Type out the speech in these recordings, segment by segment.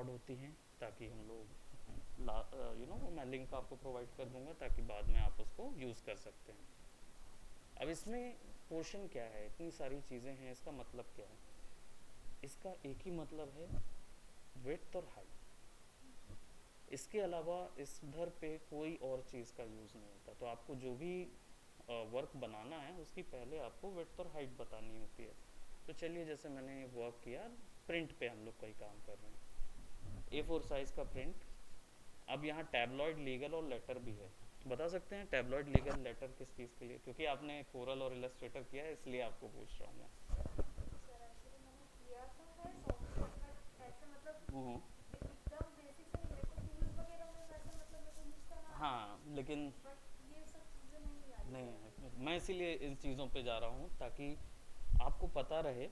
Record होती हैं, ताकि हम लोग मैं लिंक आपको प्रोवाइड कर दूंगा ताकि बाद में आप उसको यूज़ कर सकते हैं। अब इसमें पोर्शन क्या है, इतनी सारी चीज़ें हैं, इसका मतलब क्या है? इसका एक ही मतलब है, विड्थ और हाइट। इसके अलावा इधर पे कोई और चीज़ का यूज़ नहीं होता। तो आपको जो भी वर्क बनाना है उसकी पहले आपको विड्थ और हाइट बतानी होती है। तो चलिए, जैसे मैंने वर्क किया, प्रिंट पे हम लोग कोई काम कर रहे हैं, A4 साइज़ का प्रिंट। अब यहाँ टैबलॉइड, लीगल और लेटर भी है। बता सकते हैं टैबलॉइड, लीगल, लेटर किस चीज़ के लिए? क्योंकि आपने कोरल और इलस्ट्रेटर किया है, इसलिए आपको पूछ रहा हूँ मैं। सर एक्चुअली मैंने किया तो है सॉफ्टवेयर बट ऐसे मतलब हम्म। एकदम बेसिक से नहीं, मेरे को टूल्स वगैरह में वैसे मतलब मेरे को यूज़ करना आता है हाँ, लेकिन बट ये सब चीज़ें नहीं आ रही नहीं सर अभी। है, मैं इसीलिए इन चीज़ों पे जा रहा हूँ ताकि आपको पता रहे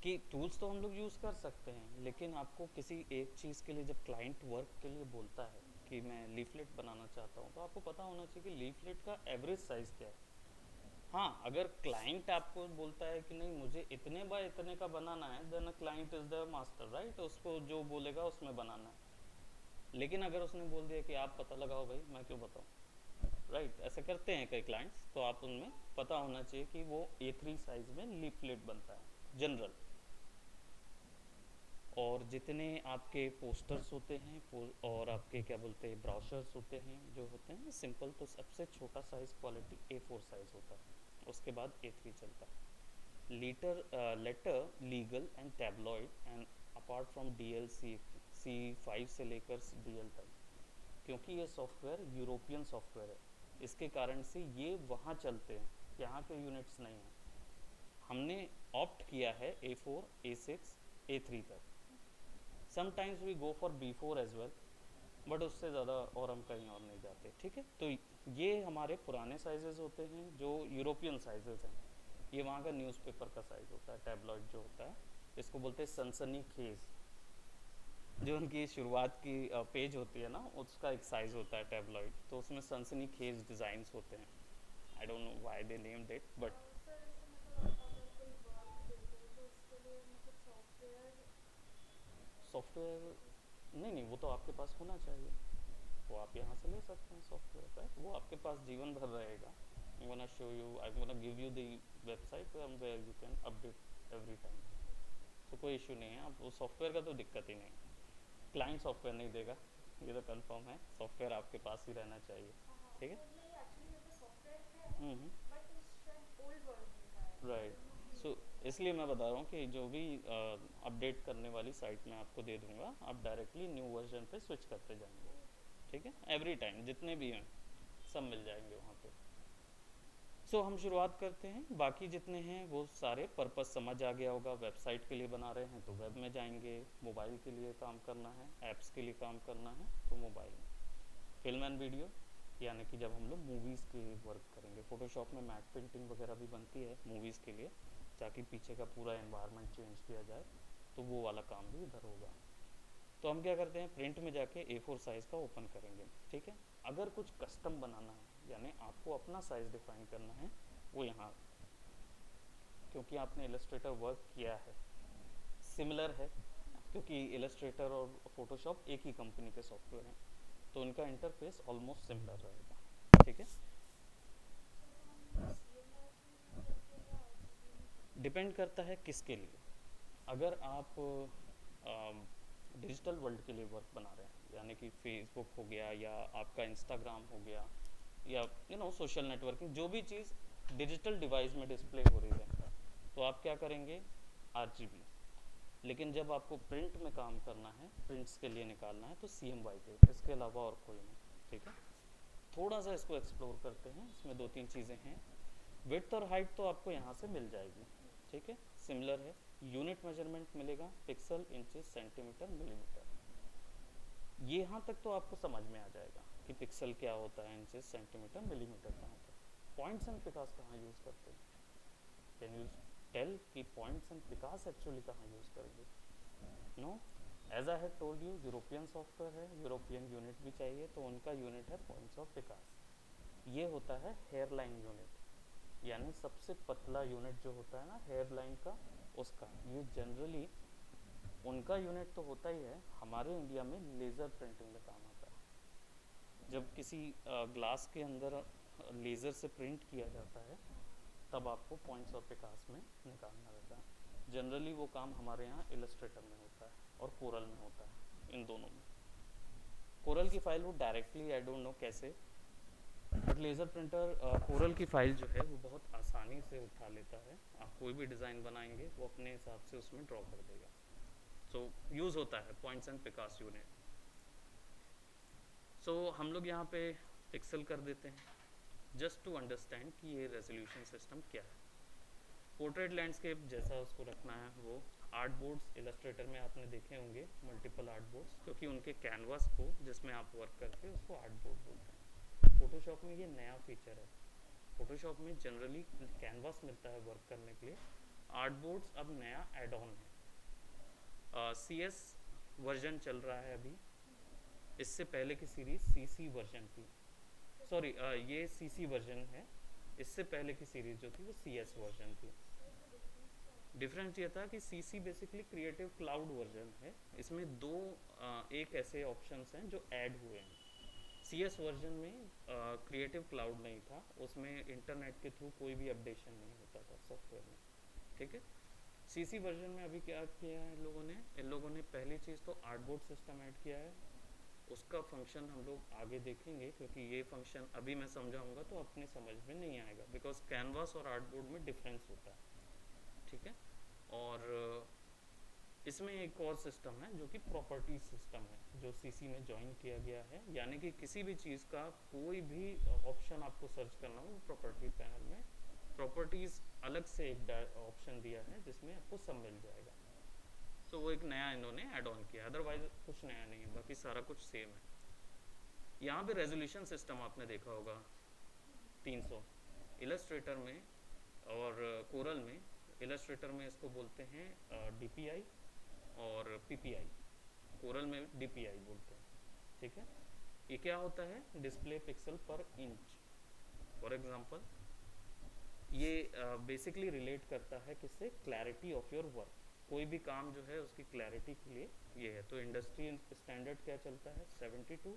कि टूल्स तो हम लोग यूज़ कर सकते हैं, लेकिन आपको किसी एक चीज़ के लिए जब क्लाइंट वर्क के लिए बोलता है कि मैं लीफलेट बनाना चाहता हूँ, तो आपको पता होना चाहिए कि लीफलेट का एवरेज साइज़ क्या है। हाँ, अगर क्लाइंट आपको बोलता है कि नहीं मुझे इतने बाय इतने का बनाना है, then a client is the master, right? उसको जो बोलेगा उसमें बनाना है। लेकिन अगर उसने बोल दिया कि आप पता लगाओ भाई, मैं क्यों बताऊँ, राइट? ऐसे करते हैं कई क्लाइंट्स, तो आप उनमें पता होना चाहिए कि वो A3 साइज़ में लीफलेट बनता है जनरल। और जितने आपके पोस्टर्स होते हैं और आपके क्या बोलते हैं ब्राउशर्स होते हैं जो होते हैं सिंपल, तो सबसे छोटा साइज़ क्वालिटी A4 साइज़ होता है, उसके बाद A3 चलता है। Letter, legal and tabloid and apart from DLC C5 से लेकर DL तक, क्योंकि ये सॉफ्टवेयर यूरोपियन सॉफ्टवेयर है, इसके कारण से ये वहाँ चलते हैं, यहाँ के यूनिट्स नहीं हैं। हमने ऑप्ट किया है A4, A6, A3 तक। Sometimes we go for B4 as well, but उससे ज़्यादा और हम कहीं और नहीं जाते, ठीक है? तो ये हमारे पुराने साइजेस होते हैं जो यूरोपियन साइजेस हैं। ये वहाँ का न्यूज़पेपर का साइज़ होता है, टैबलॉइड जो होता है, इसको बोलते हैं सनसनी खेज। जो उनकी शुरुआत की पेज होती है ना, उसका एक साइज़ होता है टैबलॉइड, तो उसमें सनसनी खेज डिज़ाइंस होते हैं। I don't know why they named it, but sir ऐसे मतलब अगर कोई वर्क देते हो तो उसके लिए मतलब सॉफ्टवेयर सॉफ्टवेयर, कैसे। नहीं नहीं, वो तो आपके पास होना चाहिए। वो आप यहाँ से ले सकते हैं सॉफ्टवेयर, राइट? वो आपके पास जीवन भर रहेगा। I gonna show you, I gonna give you the website where you can update every time. तो कोई इशू नहीं है, आप वो सॉफ्टवेयर का तो दिक्कत ही नहीं है। क्लाइंट सॉफ्टवेयर नहीं देगा, ये तो कंफर्म है, सॉफ्टवेयर आपके पास ही रहना चाहिए। हाँ हाँ, ठीक है। वो नहीं एक्चुअली मेरे पास सॉफ्टवेयर है बट उस शायद ओल्ड वर्जन का है, आई राइट। डोंट नो कि सो क्या इसलिए मैं है। बता रहा हूँ कि जो भी अपडेट करने वाली साइट मैं आपको दे दूंगा, आप डायरेक्टली न्यू वर्जन पे स्विच करते जाएंगे। ओके ठीक है, एवरी टाइम जितने भी हैं सब मिल जाएंगे वहाँ पे। सो हम शुरुआत करते हैं, बाकी जितने हैं वो सारे पर्पस समझ आ गया होगा। वेबसाइट के लिए बना रहे हैं तो वेब में जाएंगे, मोबाइल के लिए काम करना है, ऐप्स के लिए काम करना है तो मोबाइल में। फिल्म एंड वीडियो, यानी कि जब हम लोग मूवीज़ के वर्क करेंगे, फ़ोटोशॉप में मैट पेंटिंग वगैरह भी बनती है मूवीज़ के लिए, ताकि पीछे का पूरा एनवायरनमेंट चेंज किया जाए, तो वो वाला काम भी इधर होगा। तो हम क्या करते हैं, प्रिंट में जाके A4 साइज़ का ओपन करेंगे, ठीक है? अगर कुछ कस्टम बनाना है, यानी आपको अपना साइज़ डिफाइन करना है, वो यहाँ, क्योंकि आपने इलस्ट्रेटर वर्क किया है, सिमिलर है, क्योंकि इलस्ट्रेटर और फोटोशॉप एक ही कंपनी के सॉफ्टवेयर हैं, तो उनका इंटरफेस ऑलमोस्ट सिमिलर रहेगा। ठीक है। सर तो हम CMYK में करेंगे या RGB में करेंगे। डिपेंड करता है किसके लिए। अगर आप डिजिटल वर्ल्ड के लिए वर्क बना रहे हैं, यानी कि फेसबुक हो गया या आपका इंस्टाग्राम हो गया, या सोशल नेटवर्किंग, जो भी चीज़ डिजिटल डिवाइस में डिस्प्ले हो रही है, तो आप क्या करेंगे, RGB। लेकिन जब आपको प्रिंट में काम करना है, प्रिंट्स के लिए निकालना है, तो CMYK, इसके अलावा और कोई नहीं। ठीक है। थोड़ा सा इसको एक्सप्लोर करते हैं, इसमें दो तीन चीज़ें हैं। विड्थ और हाइट तो आपको यहाँ से मिल जाएगी, ठीक है, सिमिलर है। यूनिट मेजरमेंट मिलेगा, पिक्सल, इंचेस, सेंटीमीटर, मिलीमीटर। ये यहाँ तक तो आपको समझ में आ जाएगा कि पिक्सल क्या होता है, इंचेस, सेंटीमीटर, मिलीमीटर कहाँ होता है। पॉइंट्स एंड पिकास कहाँ यूज़ करते हैं? कैन यू टेल कि पॉइंट्स एंड पिकास एक्चुअली कहाँ यूज़ करेंगे? No, as I had told you, European software है, यूरोपियन यूनिट भी चाहिए, तो उनका यूनिट है पॉइंट्स ऑफ पिकास। ये होता है हेयर लाइन यूनिट, यानी सबसे पतला यूनिट जो होता है ना हेयर लाइन का, उसका ये जनरली उनका यूनिट तो होता ही है, हमारे इंडिया में लेज़र प्रिंटिंग में काम आता है। जब किसी ग्लास के अंदर लेज़र से प्रिंट किया जाता है तब आपको पॉइंट्स और पिकास में निकालना रहता है। जनरली वो काम हमारे यहाँ इलस्ट्रेटर में होता है और कोरल में होता है, इन दोनों में। कोरल की फ़ाइल वो डायरेक्टली, आई डोंट नो कैसे, बट लेज़र प्रिंटर कोरल की फ़ाइल जो है वो बहुत आसानी से उठा लेता है। आप कोई भी डिज़ाइन बनाएंगे वो अपने हिसाब से उसमें ड्रॉ कर देगा। सो यूज़ होता है पॉइंट्स एंड पिकास यूनिट। सो हम लोग यहाँ पे पिक्सल कर देते हैं जस्ट टू अंडरस्टैंड कि ये रेजोल्यूशन सिस्टम क्या है। पोर्ट्रेट लैंडस्केप जैसा उसको रखना है वो। आर्ट बोर्ड्स इलस्ट्रेटर में आपने देखे होंगे, मल्टीपल आर्ट बोर्ड्स, क्योंकि उनके कैनवास को जिसमें आप वर्क करते हैं उसको आर्ट बोर्ड बोलते हैं। फोटोशॉप में ये नया फीचर है। फोटोशॉप में जनरली कैनवास मिलता है वर्क करने के लिए, आर्ट बोर्ड्स अब नया एड ऑन है। CS वर्जन चल रहा है अभी, इससे पहले की सीरीज CC वर्जन थी, सॉरी ये CC वर्जन है, इससे पहले की सीरीज जो थी वो CS वर्जन थी। डिफरेंस ये था कि CC basically creative cloud version है, इसमें एक ऐसे ऑप्शंस हैं जो ऐड हुए हैं। CS वर्जन में क्रिएटिव क्लाउड नहीं था, उसमें इंटरनेट के थ्रू कोई भी अपडेशन नहीं होता था सॉफ्टवेयर में, ठीक है। CC वर्जन में अभी क्या किया है इन लोगों ने पहली चीज़ तो आर्टबोर्ड सिस्टम ऐड किया है। उसका फंक्शन हम लोग आगे देखेंगे, क्योंकि ये फंक्शन अभी मैं समझाऊंगा तो अपने समझ में नहीं आएगा, बिकॉज कैनवास और आर्टबोर्ड में डिफरेंस होता है, ठीक है। और इसमें एक और सिस्टम है जो कि प्रॉपर्टीज सिस्टम है, जो CC में ज्वाइन किया गया है, यानी कि किसी भी चीज़ का कोई भी ऑप्शन आपको सर्च करना हो प्रॉपर्टी पैनल में, प्रॉपर्टीज अलग से एक ऑप्शन दिया है जिसमें आपको सब मिल जाएगा। तो वो एक नया इन्होंने ऐड ऑन किया, अदरवाइज कुछ नया नहीं है, बाकी सारा कुछ सेम है। यहाँ पे रेजोल्यूशन सिस्टम आपने देखा होगा 300 इलस्ट्रेटर में और कोरल में। इलस्ट्रेटर में इसको बोलते हैं DPI और PPI, कोरल में DPI बोलते हैं, ठीक है। ये क्या होता है, डिस्प्ले पिक्सल पर इंच। फॉर एग्जांपल ये बेसिकली रिलेट करता है किससे, क्लैरिटी ऑफ योर वर्क। कोई भी काम जो है उसकी क्लैरिटी के लिए ये है। तो इंडस्ट्री स्टैंडर्ड क्या चलता है, 72,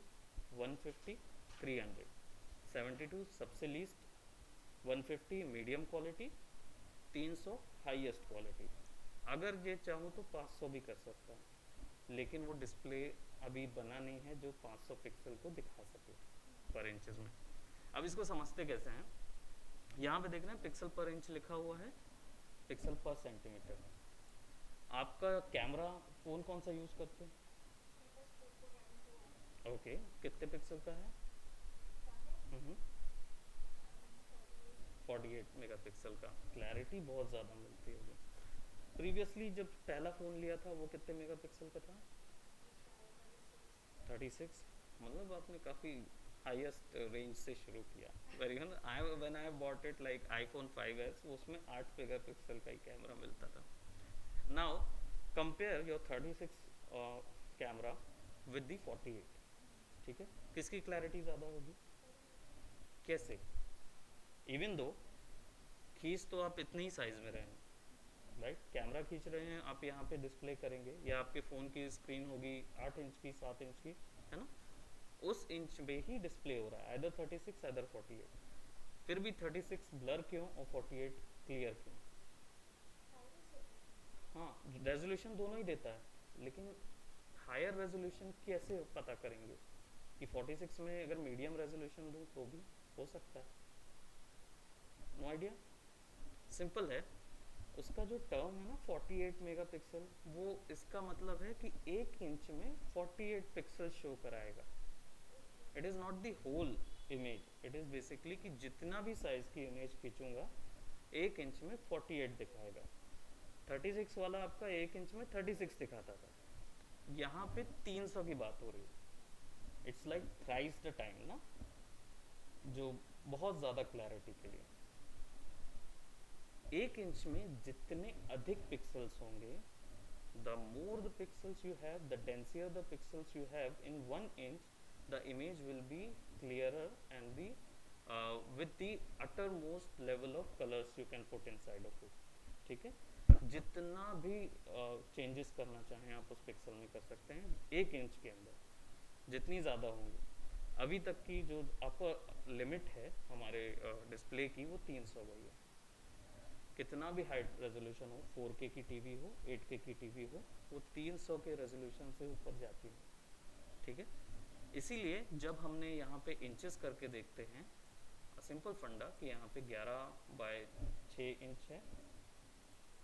150, 300। 72 सबसे least, 150 medium quality, 300 highest quality. अगर ये चाहूँ तो 500 भी कर सकता हूँ, लेकिन वो डिस्प्ले अभी बना नहीं है जो 500 पिक्सल को दिखा सके पर इंचेस में। अब इसको समझते कैसे हैं, यहाँ पे देख रहे हैं पिक्सल पर इंच लिखा हुआ है, पिक्सल पर सेंटीमीटर। आपका कैमरा फ़ोन कौन सा यूज़ करते हैं? ओके, कितने पिक्सल का है? 48 मेगापिक्सल का। क्लैरिटी बहुत ज़्यादा मिलती होगी। प्रीवियसली जब पहला फ़ोन लिया था वो कितने मेगापिक्सल का था? 36। मतलब आपने काफ़ी हाईएस्ट रेंज से शुरू किया। Very good. When I bought it like iPhone 5s, उसमें 8 मेगापिक्सल का ही कैमरा मिलता था। Now compare your 36 camera with the 48, ठीक है, किसकी क्लैरिटी ज़्यादा होगी? कैसे? इवन दो खींच तो आप इतने ही साइज़ में रहे हैं, राइट। कैमरा खींच रहे हैं आप, यहाँ पे डिस्प्ले करेंगे या आपके फ़ोन की स्क्रीन होगी 8 इंच की, 7 इंच की, है ना, उस इंच में ही डिस्प्ले हो रहा है, आइदर 36 आइदर 48। फिर भी 36 ब्लर क्यों और 48 क्लियर क्यों? हाँ, रेजोल्यूशन दोनों ही देता है, लेकिन हायर रेजोल्यूशन कैसे पता करेंगे कि 46 में अगर मीडियम रेजोल्यूशन दूँ तो भी हो सकता है? No idea. सिंपल है, उसका जो टर्म है ना 48 मेगापिक्सल, वो इसका मतलब है कि 1 इंच में 48 पिक्सल शो कराएगा। It is not the whole image, it is basically कि जितना भी साइज़ की इमेज खींचूंगा 1 इंच में 48 दिखाएगा। 36 वाला आपका 1 इंच में 36 दिखाता था, यहाँ पे 300 की बात हो रही है। It's like thrice the time ना, जो बहुत ज़्यादा क्लैरिटी के लिए। 1 इंच में जितने अधिक पिक्सल्स होंगे, the more the pixels you have, the denser the pixels you have in 1 inch, the image will be clearer and the with the uttermost level of colors you can put inside of it, ठीक है। जितना भी changes करना चाहें आप उस pixel में कर सकते हैं 1 इंच के अंदर, जितनी ज़्यादा होंगी। अभी तक की जो अपर लिमिट है हमारे डिस्प्ले की वो 300 गई है। कितना भी हाई रेजोल्यूशन हो, 4K की टीवी हो, 8K की टीवी हो, वो 300 के रेजोल्यूशन से ऊपर जाती है। ठीक है, इसीलिए जब हमने यहाँ पे इंचेस करके देखते हैं, सिंपल फंडा कि यहाँ पे 11 बाय 6 इंच है,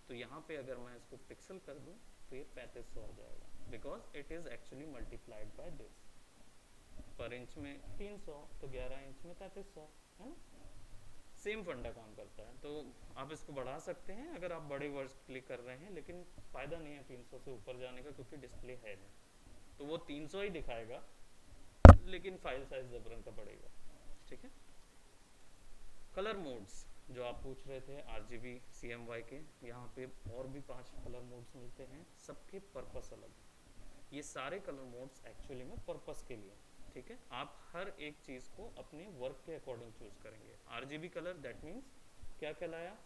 तो यहाँ पे अगर मैं इसको पिक्सल कर दूँ तो ये 3500 आ जाएगा, because it is actually multiplied by this. पर इंच में 300 तो 11 इंच में 3300 है ना। सेम फंडा काम करता है, तो आप इसको बढ़ा सकते हैं अगर आप बड़े वर्ड्स क्लिक कर रहे हैं, लेकिन फ़ायदा नहीं है 300 से ऊपर जाने का, क्योंकि डिस्प्ले है नहीं, तो वो 300 ही दिखाएगा, लेकिन फाइल साइज जबरन का बढ़ेगा। ठीक है, कलर मोड्स जो आप पूछ रहे थे RGB CMY के, यहाँ पे और भी 5 कलर मोड्स मिलते हैं, सबके पर्पस अलग। ये सारे कलर मोड्स एक्चुअली में पर्पस के लिए, ठीक है, आप हर एक चीज़ को अपने वर्क के अकॉर्डिंग चूज करेंगे। RGB कलर दैट मीन्स क्या कहलाया,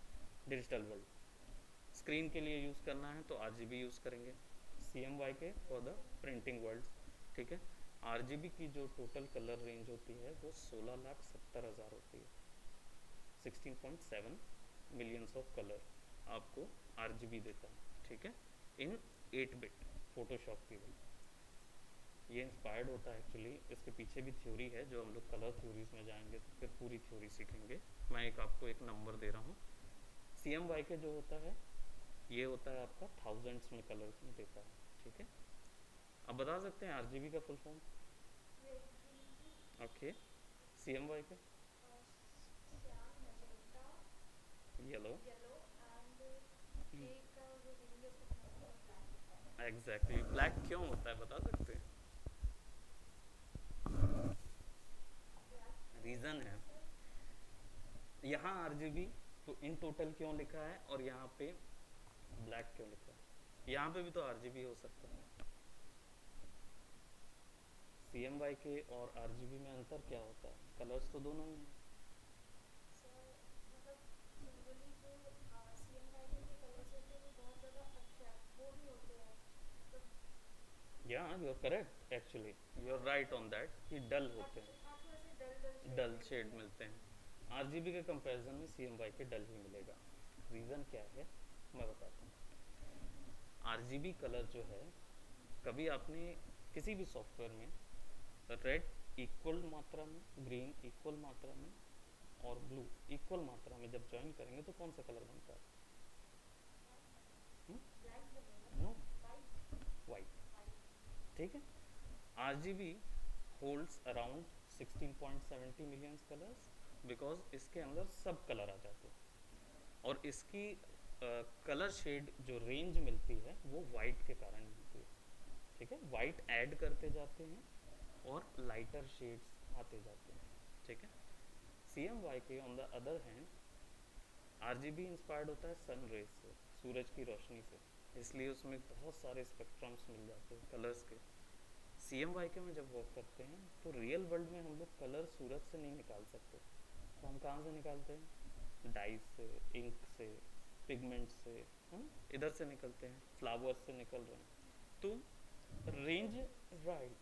डिजिटल वर्ल्ड। स्क्रीन के लिए यूज़ करना है तो RGB यूज़ करेंगे, CMY के फॉर द प्रिंटिंग वर्ल्ड। ठीक है, RGB की जो टोटल कलर रेंज होती है वो 16,70,000 होती है। 16.7 मिलियंस ऑफ कलर आपको RGB देता है। ठीक है, इन 8 बिट फोटोशॉप की वजह। ये इंस्पायर्ड होता है एक्चुअली, इसके पीछे भी थ्योरी है, जो हम लोग कलर थ्योरीज में जाएंगे तो फिर पूरी थ्योरी सीखेंगे। मैं आपको एक नंबर दे रहा हूँ। CMY के जो होता है ये होता है आपका थाउजेंड्स में कलर्स में देता है। ठीक है, अब बता सकते हैं RGB का full form? Red, green, okay, CMY के? Shyam, magenta, yellow. Yellow and एक का जो रिंग है उसका ब्लैक होता है। एग्जैक्टली, ब्लैक क्यों होता है बता सकते हैं? ब्लैक रीज़न है, यहाँ RGB तो इन टोटल क्यों लिखा है और यहाँ पे ब्लैक क्यों लिखा है? यहाँ पे भी तो RGB हो सकता है। CMY के और RGB में अंतर क्या होता है? कलर्स तो दोनों ही हैं। सर मतलब जनरली जो CMY के कलर्स होते हैं वो बहुत ज़्यादा अट्रैक्ट वो भी होते हैं, मतलब या you are correct, actually you are right on that कि डल होते हैं, हाँ थोड़े से डल डल शेड शेड मिलते हैं। RGB के कंपैरिजन में CMY के डल ही मिलेगा। रीज़न क्या है मैं बताता हूँ। RGB कलर जो है, कभी आपने किसी भी सॉफ्टवेयर में रेड इक्वल मात्रा में, ग्रीन इक्वल मात्रा में और ब्लू इक्वल मात्रा में जब ज्वाइन करेंगे तो कौन सा कलर बनता है? ब्लैक बनेगा, नो, वाइट वाइट। वाइट। ठीक है, RGB holds around 16.70 million colours, because इसके अंदर सब कलर आ जाते हैं, और इसकी कलर शेड जो रेंज मिलती है वो वाइट के कारण मिलती है। ठीक है, वाइट ऐड करते जाते हैं और लाइटर शेड्स आते जाते हैं। ठीक है, CMY के on the other hand RGB inspired होता है सन रेज से, सूरज की रोशनी से, इसलिए उसमें बहुत सारे स्पेक्ट्रम्स मिल जाते हैं कलर्स के। CMY के में जब वर्क करते हैं तो रियल वर्ल्ड में हम लोग कलर सूरज से नहीं निकाल सकते, तो हम कहाँ से निकालते हैं? डाइज से, इंक से, पिगमेंट से, हम इधर से निकलते हैं, फ्लावर्स से निकल रहे हैं, तो रेंज, राइट,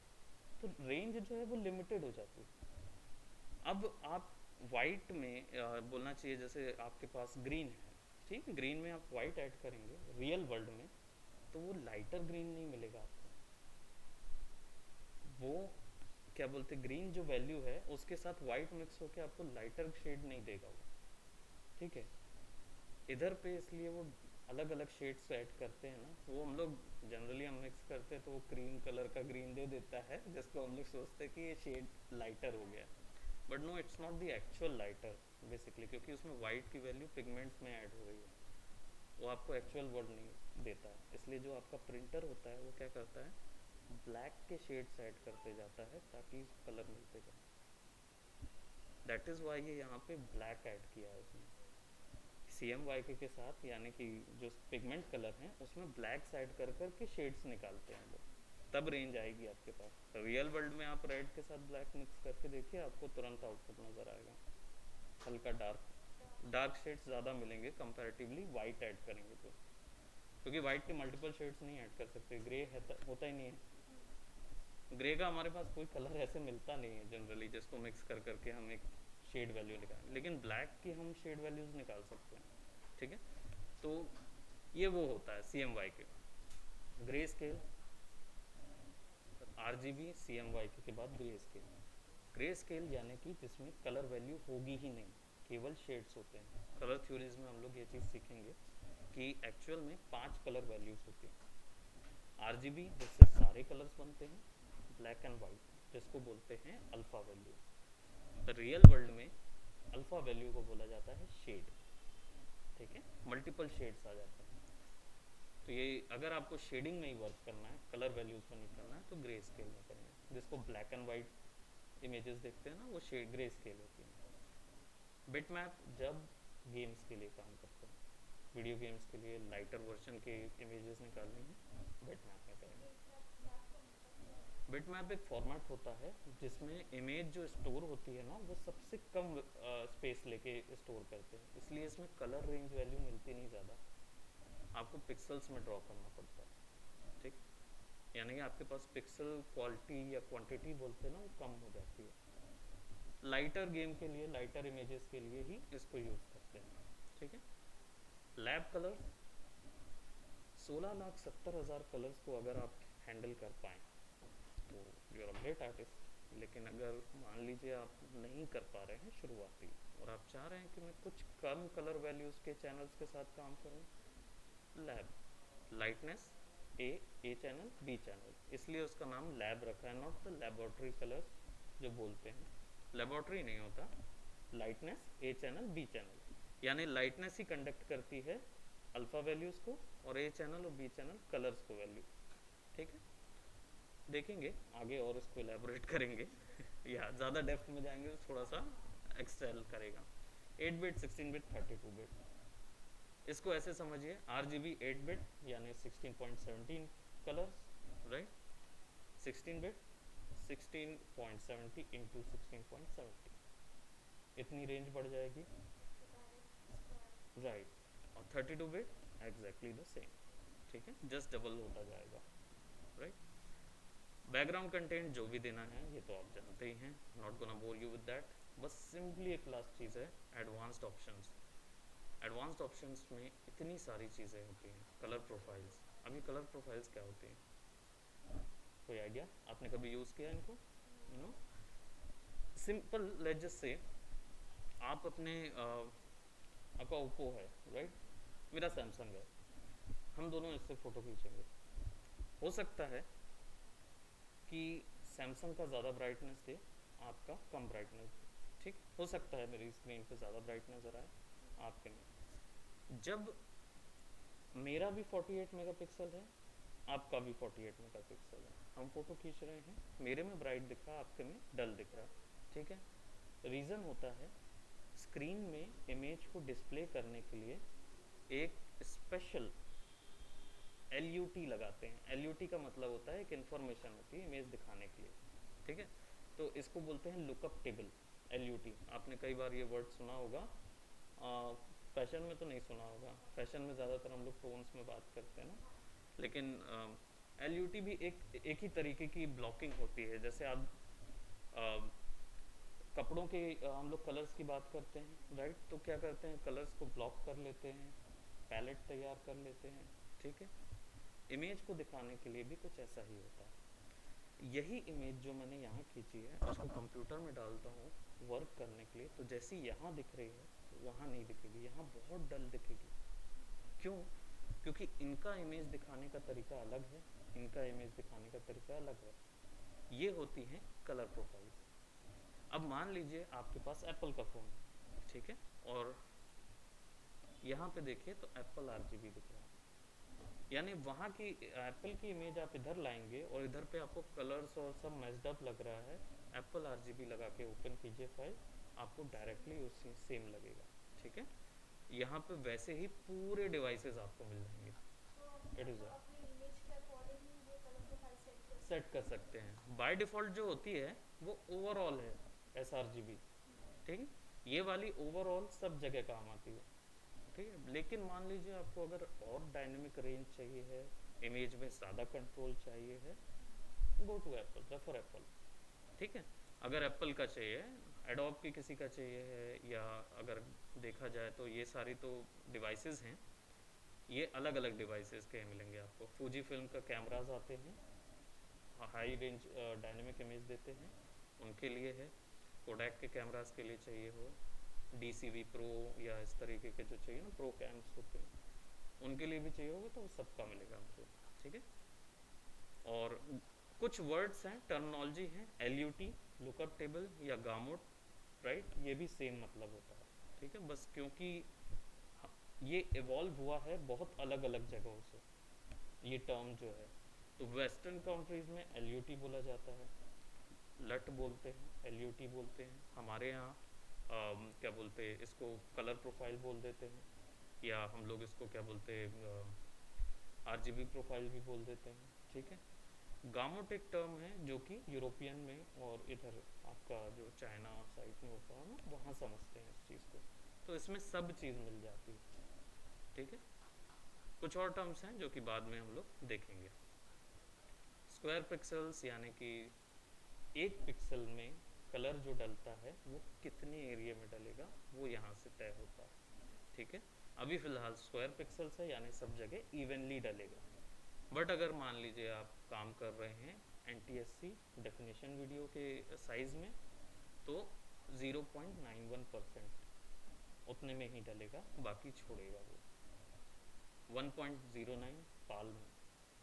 तो रेंज जो है वो लिमिटेड हो जाती है। अब आप वाइट में बोलना चाहिए, जैसे आपके पास ग्रीन है, ठीक है, ग्रीन में आप वाइट ऐड करेंगे रियल वर्ल्ड में तो वो लाइटर ग्रीन नहीं मिलेगा आपको, वो क्या बोलते, ग्रीन जो वैल्यू है उसके साथ वाइट मिक्स होकर आपको लाइटर शेड नहीं देगा वो। ठीक है, इधर पे इसलिए वो अलग अलग शेड्स ऐड करते हैं ना, वो हम लोग जनरली हम मिक्स करते हैं तो वो क्रीम कलर का ग्रीन दे देता है, जिसको हम लोग सोचते हैं कि ये शेड लाइटर हो गया, but no, it's not the actual lighter basically, क्योंकि उसमें वाइट की वैल्यू पिगमेंट्स में ऐड हो रही है, वो आपको एक्चुअल वर्ड नहीं देता है। इसलिए जो आपका प्रिंटर होता है वो क्या करता है, ब्लैक के शेड्स ऐड करते जाता है ताकि कलर मिलते जाए। दैट इज़ वाई ये यहाँ पे ब्लैक ऐड किया है उसने CMY के साथ, यानी कि जो पिगमेंट कलर हैं उसमें ब्लैक्स ऐड कर कर के शेड्स निकालते हैं लोग, तब रेंज आएगी आपके पास। रियल वर्ल्ड में आप रेड के साथ ब्लैक मिक्स करके देखिए, आपको तुरंत आउटपुट नज़र आएगा, हल्का डार्क, डार्क शेड्स ज़्यादा मिलेंगे कंपैरेटिवली वाइट ऐड करेंगे तो। क्योंकि वाइट के मल्टीपल शेड्स नहीं ऐड कर सकते, ग्रे है होता ही नहीं है। ग्रे का हमारे पास कोई कलर ऐसे मिलता नहीं है जनरली जिसको मिक्स कर करके हम एक शेड वैल्यू निकालें, लेकिन ब्लैक की हम शेड वैल्यूज निकाल सकते हैं, ठीक है। तो ये वो होता है CMY के ग्रे स्केल, RGB CMY के बाद ग्रे स्केल। ग्रे स्केल यानी कि जिसमें कलर वैल्यू होगी ही नहीं, केवल शेड्स होते हैं। कलर थ्योरीज में हम लोग ये चीज़ सीखेंगे कि एक्चुअल में 5 कलर वैल्यूज होती हैं। RGB जिससे सारे कलर्स बनते हैं, ब्लैक एंड वाइट जिसको बोलते हैं अल्फा वैल्यू। रियल वर्ल्ड में अल्फा वैल्यू को बोला जाता है शेड, ठीक है, मल्टीपल शेड्स आ जाते हैं। तो ये अगर आपको शेडिंग में ही वर्क करना है, कलर वैल्यूज में नहीं करना है, तो ग्रे स्केल में करेंगे। जिसको ब्लैक एंड वाइट इमेजेस देखते हैं ना, वो शेड ग्रे स्केल होती है। बिटमैप जब गेम्स के लिए काम करते हैं, वीडियो गेम्स के लिए लाइटर वर्जन के इमेजेस निकालनी है, बिटमैप में करेंगे। बिटमैप एक फॉर्मेट होता है जिसमें इमेज जो स्टोर होती है ना, वो सबसे कम स्पेस लेके स्टोर करते हैं, इसलिए इसमें कलर रेंज वैल्यू मिलती नहीं ज़्यादा, आपको पिक्सल्स में ड्रॉ करना पड़ता है, ठीक। यानी कि आपके पास पिक्सल क्वालिटी या क्वांटिटी बोलते हैं ना, वो कम हो जाती है। लाइटर गेम के लिए, लाइटर इमेजेस के लिए ही इसको यूज़ करते हैं, ठीक है। लैब कलर्स 16,70,000 कलर्स को अगर आप हैंडल कर पाएँ तो you are a great artist. लेकिन अगर मान लीजिए आप नहीं कर पा रहे हैं शुरुआती, और आप चाह रहे हैं कि मैं कुछ कम कलर वैल्यूज़ के चैनल्स के साथ काम करूं, लैब लाइटनेस ए चैनल बी चैनल, इसलिए उसका नाम लैब रखा है, नॉट द लेबोरेटरी कलर्स जो बोलते हैं। लेबोरेटरी नहीं होता, लाइटनेस ए चैनल बी चैनल, यानी लाइटनेस ही कंडक्ट करती है अल्फा वैल्यूज़ को, और ए चैनल और बी चैनल कलर्स को वैल्यू, ठीक है। देखेंगे आगे और इसको एलैबोरेट करेंगे या ज़्यादा डेप्थ में जाएंगे तो थोड़ा सा एक्सेल करेगा। 8 बिट 16 बिट 32 बिट, इसको ऐसे समझिए, RGB 8 बिट यानी 16.17 कलर्स, राइट। 16 बिट 16.70 इंटू 16.70, इतनी रेंज बढ़ जाएगी, राइट। और 32 बिट एग्जैक्टली द सेम, ठीक है, जस्ट डबल होता जाएगा, राइट। बैकग्राउंड कंटेंट जो भी देना है ये तो आप जानते ही हैं, not gonna bore you with that. बस सिंपली एक लास्ट चीज़ है, एडवांस्ड ऑप्शंस। एडवांस्ड ऑप्शंस में इतनी सारी चीज़ें होती हैं। कलर प्रोफाइल्स, अभी कलर प्रोफाइल्स क्या होती हैं, कोई आइडिया? आपने कभी यूज़ किया इनको? No. Simple, let's just say आप अपने आपका ओप्पो है, राइट, मेरा सैमसंग है, हम दोनों इससे फ़ोटो खींचेंगे। हो सकता है कि सैमसंग का ज़्यादा ब्राइटनेस दे, आपका कम ब्राइटनेस दे, ठीक, हो सकता है मेरी स्क्रीन पे ज़्यादा ब्राइट नज़र आए, आपके में। जब मेरा भी 48 मेगापिक्सल है, आपका भी 48 मेगापिक्सल है, हम फ़ोटो खींच रहे हैं, मेरे में ब्राइट दिख रहा है, आपके में डल दिख रहा है, ठीक है। रीज़न होता है स्क्रीन में इमेज को डिस्प्ले करने के लिए एक स्पेशल LUT लगाते हैं। LUT का मतलब होता है एक इन्फॉर्मेशन होती है इमेज दिखाने के लिए, ठीक है। तो इसको बोलते हैं लुकअप टेबल, LUT। आपने कई बार ये वर्ड सुना होगा, फैशन में तो नहीं सुना होगा, फैशन में ज़्यादातर हम लोग टोन्स में बात करते हैं ना, लेकिन LUT भी एक ही तरीके की ब्लॉकिंग होती है। जैसे आप कपड़ों के हम लोग कलर्स की बात करते हैं, राइट, तो क्या करते हैं, कलर्स को ब्लॉक कर लेते हैं, पैलेट तैयार कर लेते हैं, ठीक है। इमेज को दिखाने के लिए भी कुछ ऐसा ही होता है। यही इमेज जो मैंने यहाँ खींची है, उसको कंप्यूटर में डालता हूँ वर्क करने के लिए, तो जैसी यहाँ दिख रही है वहाँ नहीं दिखेगी, यहाँ बहुत डल दिखेगी। क्यों? क्योंकि इनका इमेज दिखाने का तरीका अलग है, इनका इमेज दिखाने का तरीका अलग है। ये होती हैं कलर प्रोफाइल्स। अब मान लीजिए आपके पास एप्पल का फ़ोन है, ठीक है, और यहाँ पे देखिए तो एप्पल RGB दिख रहा है, यानी वहाँ की एप्पल की इमेज आप इधर लाएंगे और इधर पे आपको कलर्स और सब मैच्ड अप लग रहा है, एप्पल RGB लगा के ओपन कीजिए फाइल, आपको डायरेक्टली उसी सेम लगेगा, ठीक है। यहाँ पे वैसे ही पूरे डिवाइसेस आपको मिल जाएंगे। इट इज़ सेट कर सकते हैं। बाय डिफ़ॉल्ट जो होती है वो ओवरऑल है sRGB, ठीक है। ये वाली ओवरऑल सब जगह काम आती है, ठीक है। लेकिन मान लीजिए आपको अगर और डायनेमिक रेंज चाहिए है, इमेज में ज़्यादा कंट्रोल चाहिए है, go to Apple, refer Apple. ठीक है। अगर एप्पल का चाहिए, एडोब की किसी का चाहिए है, या अगर देखा जाए तो ये सारी तो डिवाइसेस हैं, ये अलग अलग डिवाइसेस के मिलेंगे आपको। फूजी फिल्म का कैमराज आते हैं, हाई रेंज डायनेमिक इमेज देते हैं, उनके लिए है। कोडैक के कैमरास के लिए चाहिए हो, DCV प्रो या इस तरीके के जो चाहिए ना, प्रो कैम्स होते हैं, उनके लिए भी चाहिए होगा, तो वो सबका मिलेगा आपको। ठीक है। और कुछ वर्ड्स हैं, टर्मिनोलॉजी हैं, LUT लुकअप टेबल या गामोट, राइट, ये भी सेम मतलब होता है। ठीक है। बस क्योंकि ये इवॉल्व हुआ है बहुत अलग अलग जगहों से, ये टर्म जो है, तो वेस्टर्न कंट्रीज़ में LUT बोला जाता है, लट बोलते हैं, LUT बोलते हैं। हमारे यहाँ क्या बोलते हैं इसको, कलर प्रोफाइल बोल देते हैं, या हम लोग इसको क्या बोलते हैं, RGB प्रोफाइल भी बोल देते हैं। ठीक है। गामोट एक टर्म है जो कि यूरोपियन में और इधर आपका जो चाइना साइड में होता है ना, वहाँ समझते हैं इस चीज़ को, तो इसमें सब चीज़ मिल जाती है। ठीक है। कुछ और टर्म्स हैं जो कि बाद में हम लोग देखेंगे। स्क्वायर पिक्सल्स, यानी कि एक पिक्सल में कलर जो डलता है वो कितने एरिया में डलेगा, वो यहाँ से तय होता है। ठीक है। अभी फ़िलहाल स्क्वायर पिक्सल्स है, यानी सब जगह इवनली डलेगा। बट अगर मान लीजिए आप काम कर रहे हैं NTSC डेफिनेशन वीडियो के साइज़ में, तो 0.91% उतने में ही डलेगा, बाकी छोड़ेगा वो। 1.09 पाल में।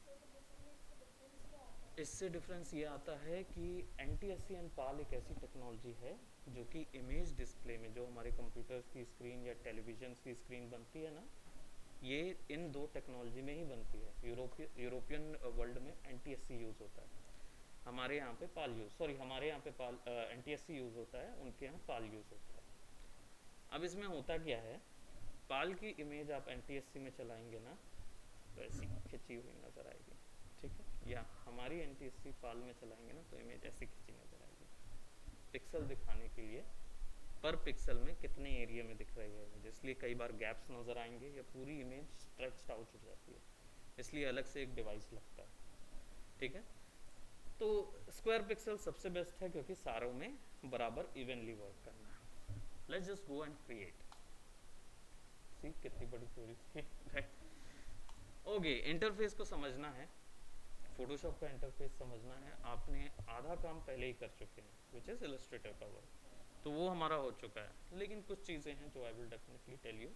तो बेसिकली इससे डिफरेंस क्या आता है? इससे डिफरेंस ये आता है कि NTSC एंड पाल एक ऐसी टेक्नोलॉजी है जो कि इमेज डिस्प्ले में, जो हमारे कंप्यूटर्स की स्क्रीन या टेलीविजन की स्क्रीन बनती है ना, ये इन दो टेक्नोलॉजी में ही बनती है। यूरोपियन वर्ल्ड में NTSC यूज़ होता है, हमारे यहाँ पे पाल यूज़, सॉरी, हमारे यहाँ पे पाल NTSC यूज़ होता है, उनके यहाँ पाल यूज़ होता है। अब इसमें होता क्या है, पाल की इमेज आप NTSC में चलाएंगे ना, तो ऐसी खिंची हुई नज़र आएगी। ठीक है। या हमारी NTSC पाल में चलाएंगे ना, तो इमेज ऐसी खिंची नज़र आएगी। पिक्सल दिखाने के लिए पर पिक्सल में कितने एरिया में दिख रही है इमेज, इसलिए कई बार गैप्स नज़र आएंगे, या पूरी इमेज स्ट्रेच्ड आउट हो जाती है, इसलिए अलग से एक डिवाइस लगता है। ठीक है। तो स्क्वायर पिक्सल सबसे बेस्ट है, क्योंकि सारों में बराबर इवनली वर्क करना है। Let's just go and create, see कितनी बड़ी थ्योरी थी। राइट। ओके, इंटरफेस को समझना है, फोटोशॉप का इंटरफेस समझना है। आपने आधा काम पहले ही कर चुके हैं, विच इज़ इलस्ट्रेटर का वर्क, तो वो हमारा हो चुका है। लेकिन कुछ चीज़ें हैं जो I will definitely tell you.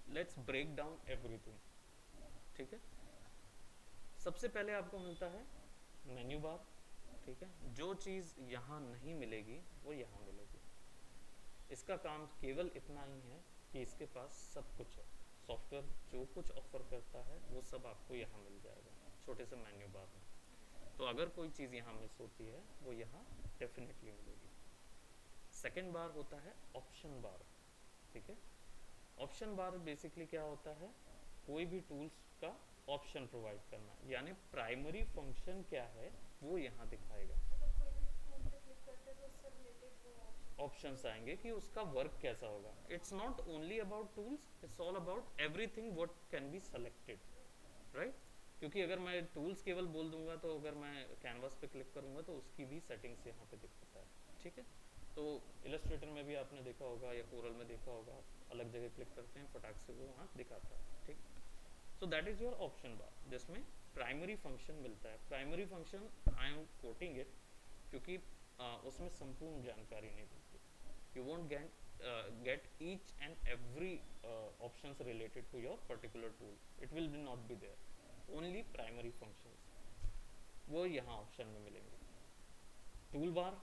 Let's break down everything. ठीक है। सबसे पहले आपको मिलता है मेन्यू बार। ठीक है। जो चीज़ यहाँ नहीं मिलेगी वो यहाँ मिलेगी। इसका काम केवल इतना ही है कि इसके पास सब कुछ है, सॉफ्टवेयर जो कुछ ऑफर करता है वो सब आपको यहाँ मिल जाएगा, छोटे से मेन्यू बार में। तो अगर कोई चीज़ यहाँ मिस होती है वो यहाँ डेफिनेटली मिलेगी। सेकेंड बार होता है ऑप्शन बार। ठीक है। ऑप्शन बार बेसिकली क्या होता है, कोई भी टूल्स का ऑप्शन प्रोवाइड करना, यानी प्राइमरी फंक्शन क्या है वो यहाँ दिखाएगा। मतलब कोई भी टूल पे क्लिक करते हैं तो उससे रिलेटेड वो ऑप्शंस आएंगे कि उसका वर्क कैसा होगा। It's not only about tools, it's all about everything what can be selected, right. क्योंकि अगर मैं टूल्स केवल बोल दूंगा, तो अगर मैं कैनवास पे क्लिक करूंगा तो उसकी भी सेटिंग्स यहाँ पे दिखाता है। ठीक है। तो इलस्ट्रेटर में भी आपने देखा होगा, या कोरल में देखा होगा, आप अलग जगह क्लिक करते हैं, फटाक से वो वहाँ दिखाता है। ठीक। So that is your option bar, जिसमें प्राइमरी फंक्शन मिलता है। Primary function I am quoting it, क्योंकि उसमें संपूर्ण जानकारी नहीं मिलती। You won't get each and every options related to your particular tool. It will be not be there. Only primary functions वो यहाँ ऑप्शन में मिलेंगे। Tool bar,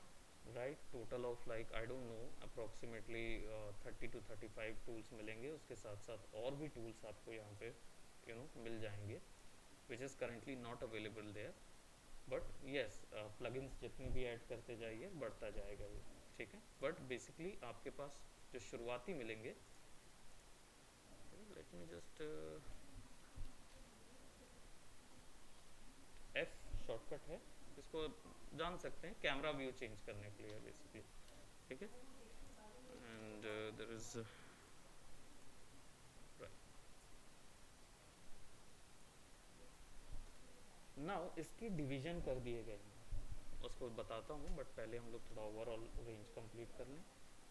right, total of like I don't know approximately 30 to 35 tools मिलेंगे। उसके साथ साथ और भी टूल्स आपको यहाँ पे मिल जाएंगे, which is currently not available there, but yes plugins जितनी भी ऐड करते जाइए बढ़ता जाएगा ये। ठीक है। बट बेसिकली आपके पास जो शुरुआती मिलेंगे, let me just F shortcut है, इसको जान सकते हैं कैमरा व्यू चेंज करने के लिए बेसिकली। ठीक है। एंड देयर इज नाउ इसकी डिवीजन कर दिए गए हैं, उसको बताता हूँ, बट पहले हम लोग थोड़ा ओवरऑल रेंज कंप्लीट कर लें।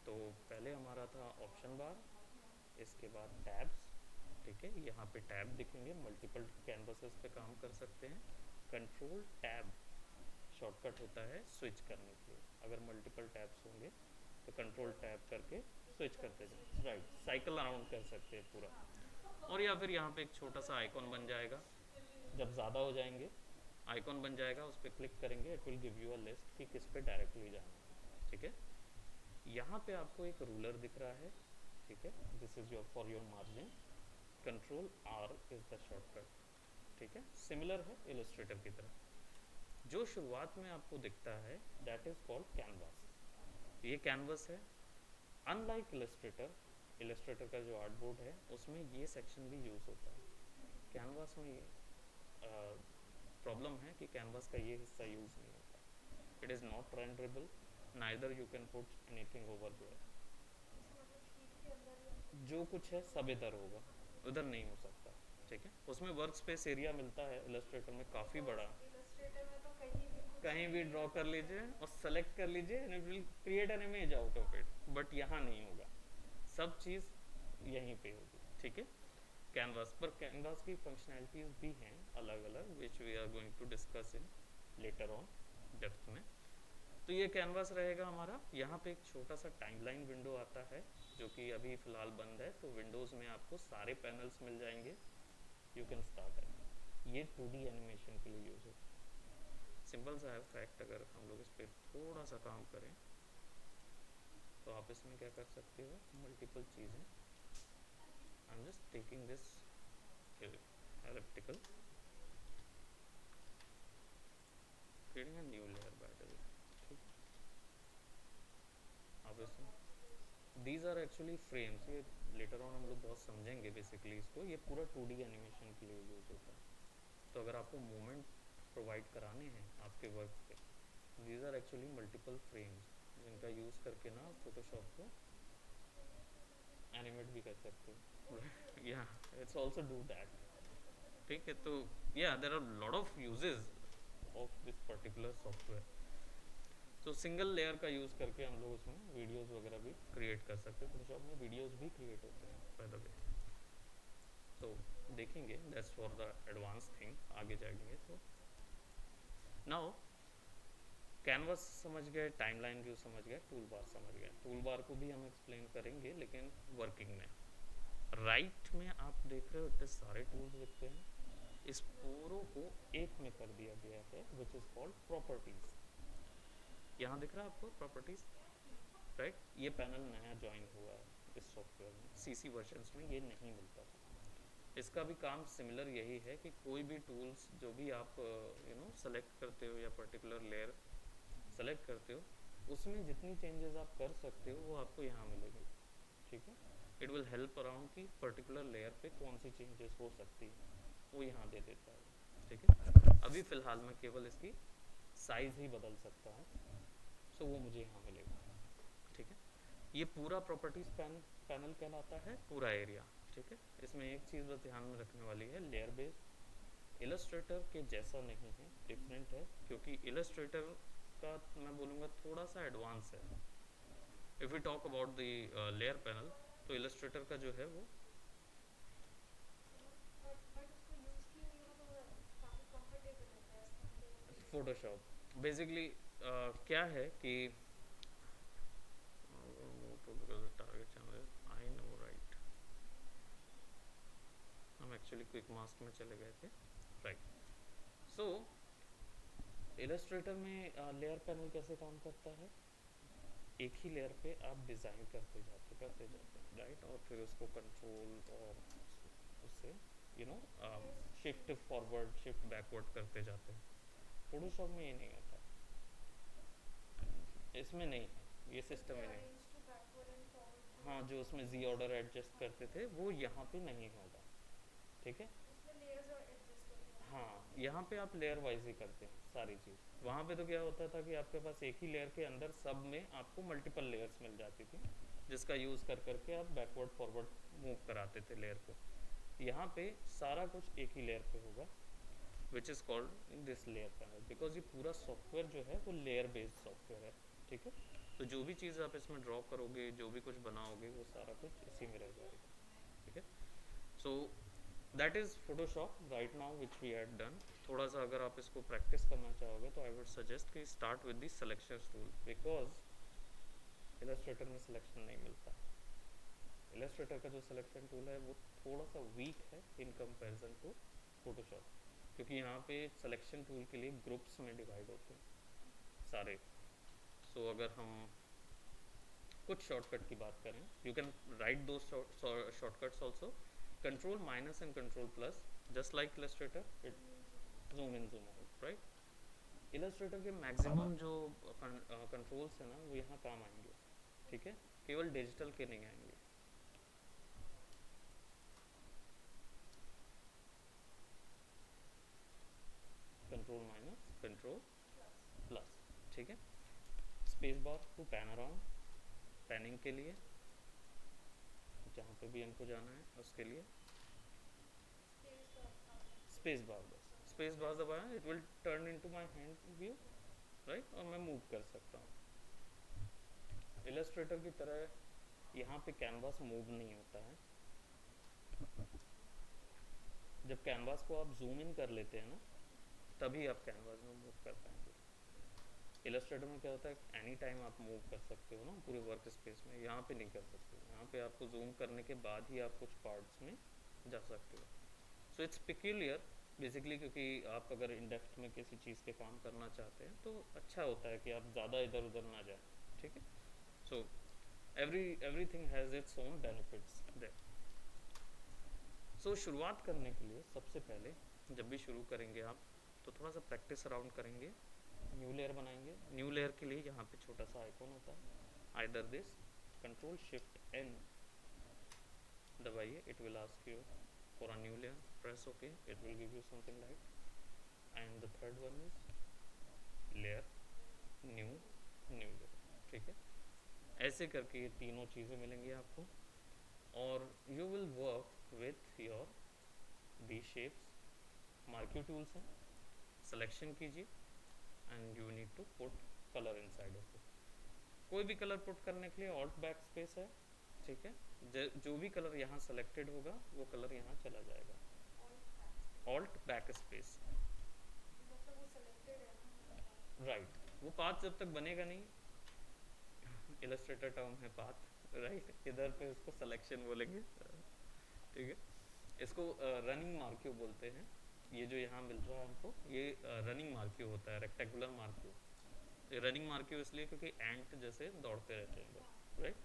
तो पहले हमारा था ऑप्शन बार, इसके बाद टैब्स, ठीक है, यहाँ पे टैब दिखेंगे, मल्टीपल कैनवासेस पे काम कर सकते हैं। कंट्रोल टैब शॉर्टकट होता है स्विच करने के लिए, अगर मल्टीपल टैब्स होंगे तो कंट्रोल टैब करके स्विच करते जाए, राइट, साइकिल अराउंड कर सकते हैं पूरा। और या फिर यहाँ पे एक छोटा सा आइकॉन बन जाएगा, जब ज़्यादा हो जाएंगे आइकॉन बन जाएगा, उस पर क्लिक करेंगे, it will give you a list कि किस पे डायरेक्टली जाना है, ठीक है। यहाँ पे आपको एक रूलर दिख रहा है, ठीक है, this is your for your margin. Control R is the shortcut, ठीक है, सिमिलर है इलस्ट्रेटर की तरह। जो शुरुआत में आपको दिखता है दैट इज कॉल्ड कैनवास, ये कैनवस है। अनलाइक इलस्ट्रेटर, इलस्ट्रेटर का जो आर्ट बोर्ड है उसमें ये सेक्शन भी यूज़ होता है, कैनवास में ये प्रॉब्लम है कि कैनवास का ये हिस्सा यूज़ नहीं होता, it is not renderable, neither you can put anything over there, अच्छा मतलब शीट के अंदर ही हमको जो कुछ है सब इधर होगा, उधर नहीं हो सकता, ठीक है। उसमें वर्क स्पेस एरिया मिलता है इलस्ट्रेटर में काफ़ी बड़ा, बिकॉज इलस्ट्रेटर में तो कहीं भी कुछ कहीं भी भी ड्रॉ कर रख लीजिए सकते और हैं। सेलेक्ट कर लीजिए and it will create an image out of it, but यहाँ नहीं होगा, सब चीज़ यहीं पे होगी, ठीक है। कैनवास पर कैनवास की फंक्शनैलिटीज़ भी हैं अलग अलग, which we are going to discuss in later on depth में। तो ये कैनवास रहेगा हमारा, यहाँ पे एक छोटा सा टाइमलाइन विंडो आता है जो कि अभी फ़िलहाल बंद है, तो विंडोज़ में आपको सारे पैनल्स मिल जाएंगे, यू कैन स्टार्ट इट। ये 2D एनिमेशन के लिए यूज़ होता है। सिंपल सा है फैक्ट, अगर हम लोग इस पर थोड़ा सा काम करें तो आप इसमें क्या कर सकते हो, मल्टीपल चीज़ें, I am just taking this elliptical, creating a new layer by the way, ठीक है। अब इसमें दीज आर एक्चुअली फ्रेम्स, ये लेटर ऑन हम लोग बहुत समझेंगे बेसिकली इसको, ये पूरा 2D एनिमेशन के लिए यूज़ होता है। तो अगर आपको मोमेंट प्रोवाइड कराने हैं आपके वर्क पे, these are actually multiple frames जिनका यूज़ करके ना फोटोशॉप को एनिमेट भी कर सकते हो, या इट्स ऑल्सो डू दैट, ठीक है। तो या there are lot of usages of this particular software. तो सिंगल लेयर का यूज़ करके हम लोग उसमें वीडियोस वगैरह भी क्रिएट कर सकते हैं, फोटोशॉप में वीडियोस भी क्रिएट होते हैं बाय द वे, तो देखेंगे, that's for the advance thing, आगे जाएंगे। तो नाउ कैनवस समझ गए, टाइमलाइन व्यू समझ गए, टूल बार समझ गए, टूल बार को भी हम एक्सप्लेन करेंगे लेकिन वर्किंग में। राइट में आप देख रहे हो इतने सारे टूल्स दिखते हैं, इस पूरों को एक में कर दिया गया है विच इज़ कॉल्ड प्रॉपर्टीज़। यहाँ दिख रहा है आपको प्रॉपर्टीज़, राइट, ये पैनल नया ज्वाइन हुआ है इस सॉफ्टवेयर में, सीसी वर्जन्स में ये नहीं मिलता था। इसका भी काम सिमिलर यही है कि कोई भी टूल्स जो भी आप सेलेक्ट करते हो या पर्टिकुलर लेयर सेलेक्ट करते हो, उसमें जितनी चेंजेस आप कर सकते हो वो आपको यहाँ मिलेगी, ठीक है। इट विल हेल्प अराउंड कि पर्टिकुलर लेयर पे कौन सी चेंजेस हो सकती है, वो यहाँ दे देता है, ठीक है। अभी फ़िलहाल मैं केवल इसकी साइज़ ही बदल सकता हूँ, सो वो मुझे यहाँ मिलेगा, ठीक है। ये पूरा प्रॉपर्टीज़ पैनल कहलाता है, पूरा एरिया, ठीक है। इसमें एक चीज़ बस ध्यान में रखने वाली है, लेयर बेस्ड इलस्ट्रेटर के जैसा नहीं है, डिफरेंट है, क्योंकि इलस्ट्रेटर का मैं बोलूँगा थोड़ा सा एडवांस है। If we talk about the layer panel, तो इलस्ट्रेटर का जो है वो बट उसको यूज़ किए हुए हो तो काफ़ी कंफर्टेबल रहता है कंपेयर टू फोटोशॉप बेसिकली क्या है कि target channel, I know right, हम एक्चुअली क्विक मास्क में चले गए थे, राइट। सो इलस्ट्रेटर में लेयर पैनल कैसे काम करता है, एक ही लेयर पे आप डिज़ाइन करते जाते हैं, राइट, और फिर उसको कंट्रोल और उससे शिफ्ट फॉरवर्ड शिफ्ट बैकवर्ड करते जाते हैं। फोटोशॉप में ये नहीं होता, इसमें नहीं है ये सिस्टम ही नहीं। Arrange to backward and forward भी हाँ, जो उसमें जी ऑर्डर एडजस्ट करते थे वो यहाँ पे नहीं होगा, ठीक है। उसमें लेयर्स और एडजस्ट होते हैं। हाँ, यहाँ पे आप लेयर वाइज ही करते हैं सारी चीज़, वहाँ पे तो क्या होता था कि आपके पास एक ही लेयर के अंदर सब में आपको मल्टीपल लेयर्स मिल जाती थी, जिसका यूज़ कर करके आप बैकवर्ड फॉरवर्ड मूव कराते थे लेयर को। यहाँ पे सारा कुछ एक ही लेयर पे होगा, which is called this layer panel, because ये पूरा सॉफ्टवेयर जो है वो लेयर बेस्ड सॉफ्टवेयर है, ठीक है। तो जो भी चीज़ आप इसमें ड्रॉ करोगे, जो भी कुछ बनाओगे, वो सारा कुछ इसी में रह जाएगा, ठीक है। So that is Photoshop right now which we had done. थोड़ा सा अगर आप इसको प्रैक्टिस करना चाहोगे तो आई वुड सजेस्ट कि start with the selection tool, because Illustrator में सिलेक्शन नहीं मिलता। इलस्ट्रेटर का जो सिलेक्शन टूल है वो थोड़ा सा वीक है इन कंपैरिजन टू फोटोशॉप, क्योंकि यहाँ पे सिलेक्शन टूल के लिए ग्रुप्स में डिवाइड होते हैं सारे। सो अगर हम कुछ शॉर्टकट की बात करें, यू कैन राइट दो shortcuts also, control minus and control plus, just like Illustrator, it zoom in zoom out, right. Illustrator के मैक्सिमम जो कंट्रोल्स है ना वो यहाँ काम आएंगे, ठीक है, केवल डिजिटल के नहीं आएंगे। कंट्रोल माइनस कंट्रोल प्लस, ठीक है। Space bar to pan around, panning के लिए जहाँ पे भी हमको जाना है उसके लिए स्पेस बार, बस स्पेस बार दबाया, it will turn into my hand view, right, और मैं मूव कर सकता हूँ। इलस्ट्रेटर की तरह यहाँ पे कैनवास मूव नहीं होता है। जब कैनवास को आप जूम इन कर लेते हैं ना, तभी आप कैनवास में मूव कर पाएंगे। इलस्ट्रेटर में क्या होता है, एनी टाइम आप मूव कर सकते हो ना पूरे वर्क स्पेस में, यहाँ पे नहीं कर सकते। यहाँ पे आपको जूम करने के बाद ही आप कुछ पार्ट्स में जा सकते हो। सो इट्स पिक्यूलियर बेसिकली, क्योंकि आप अगर इन डेप्थ में किसी चीज़ के काम करना चाहते हैं तो अच्छा होता है कि आप ज़्यादा इधर उधर ना जाएं, ठीक है। So everything has its own benefits there. So शुरुआत करने के लिए सबसे पहले जब भी शुरू करेंगे आप तो थोड़ा सा प्रैक्टिस अराउंड करेंगे, न्यू लेयर बनाएंगे। न्यू लेयर के लिए यहाँ पे छोटा सा आइकॉन होता है, either this, control shift N दबाइए, it will ask you for a new layer, press okay, it will give you something like, and the third one is layer new new layer, ठीक है। ऐसे करके ये तीनों चीज़ें मिलेंगी आपको, और you will work with your the shapes. Marquee tools हैं, सिलेक्शन कीजिए and you need to put colour inside of it. कोई भी कलर पुट करने के लिए ऑल्ट बैक स्पेस है, ठीक है। जो भी कलर यहाँ सेलेक्टेड होगा वो कलर यहाँ चला जाएगा, ऑल्ट बैक स्पेस, मतलब वो सेलेक्टेड है ना, राइट। वो पाथ जब तक बनेगा नहीं, इलस्ट्रेटर टर्म है पाथ, राइट, इधर पे उसको सिलेक्शन बोलेंगे, ठीक है। इसको रनिंग मार्क्यू बोलते हैं। ये जो यहाँ मिल रहा है हमको, ये रनिंग मार्क्यू होता है, रेक्टेंगुलर मार्क्यू। रनिंग मार्क्यू इसलिए क्योंकि एंट जैसे दौड़ते रहते हैं इधर, राइट।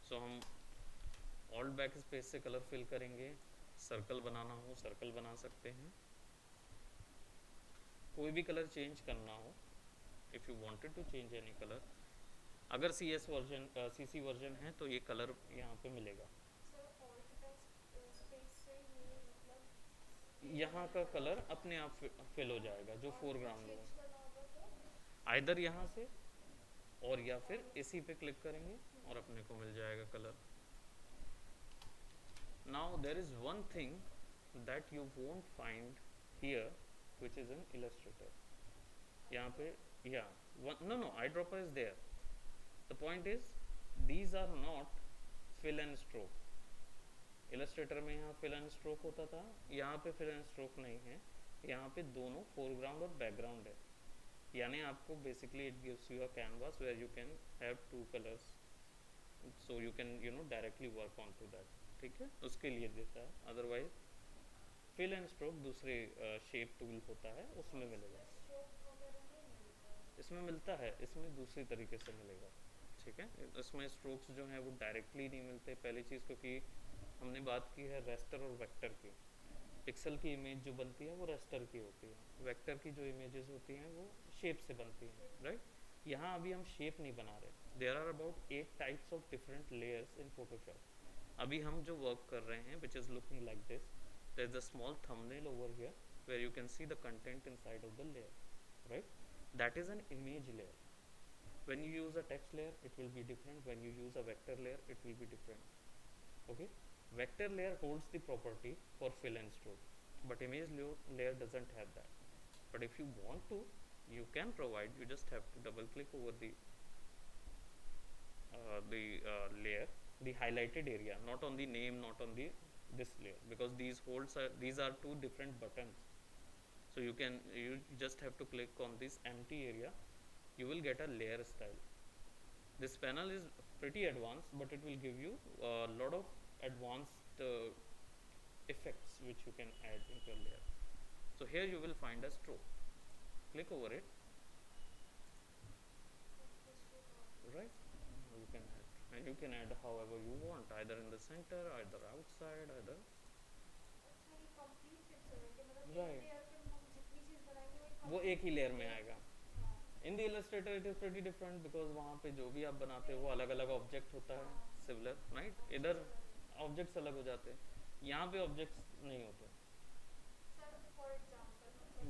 सो हम ऑल्ट बैक स्पेस से कलर फिल करेंगे, सर्कल बनाना हो सर्कल बना सकते हैं, कोई भी कलर चेंज करना हो, if you wanted to change any colour, अगर C S version C version है तो ये कलर यहाँ पे मिलेगा। सर ऑल्ट बैक स्पेस से ये मतलब यहाँ का कलर अपने आप फिल हो जाएगा जो और फोरग्राउंड चेंज होगा, करना होगा तो आइदर यहाँ से और या फिर इसी पे क्लिक करेंगे और अपने को मिल जाएगा colour. Now there is one thing that you won't find here which is an Illustrator. यहाँ पे या no no eye dropper is there, the point is these are not fill and stroke. Illustrator में यहाँ fill and stroke होता था, यहाँ पे fill and stroke नहीं है, यहाँ पे दोनों फोरग्राउंड और बैकग्राउंड है। यानी आपको basically it gives you a canvas where you can have two colours, so you can directly work on to that, ठीक है, उसके लिए देता है। अदरवाइज फिल एंड स्ट्रोक दूसरे शेप टूल होता है उसमें मिलेगा, स्ट्रोक वगैरह नहीं मिलता है। इसमें मिलता है, इसमें दूसरी तरीके से मिलेगा, ठीक है। इसमें स्ट्रोक्स जो हैं वो डायरेक्टली नहीं मिलते, पहली चीज़ क्योंकि हमने बात की है रेस्टर और वेक्टर की। पिक्सल की इमेज जो बनती है वो रेस्टर की होती है, वेक्टर की जो इमेजेस होती हैं वो शेप से बनती हैं, राइट। यहाँ अभी हम शेप नहीं बना रहे। There are about 8 types of different layers in Photoshop. अभी हम जो वर्क कर रहे हैं which is looking like this, there is a small thumbnail over here where you can see the content inside of the layer, right, that is an image layer. when you use a text layer it will be different, when you use a vector layer it will be different, okay. Vector layer holds the property for fill and stroke, but image layer doesn't have that. but if you want to, you can provide. You just have to double click over the layer, the highlighted area, not on the name, not on the this layer, because these are two different buttons. So you just have to click on this empty area. You will get a layer style. This panel is pretty advanced, but it will give you a lot of advanced effects which you can add into your layer. So here you will find a stroke. Click over it, right? You can add, and you can add however you want, either in the center, either outside, either अच्छा ये complete pixel है कि मतलब एक right. Layer पे हम जितनी चीज बनाएंगे वो एक ही लेयर में complete आएगा. हाँ in the Illustrator it is pretty different, because वहाँ पे जो भी आप बनाते हो वो अलग अलग ऑब्जेक्ट होता है, सिमिलर, राइट. इधर ऑब्जेक्ट्स अलग हो जाते हैं, यहाँ पे ऑब्जेक्ट्स नहीं होते. सर फॉर एग्जांपल मतलब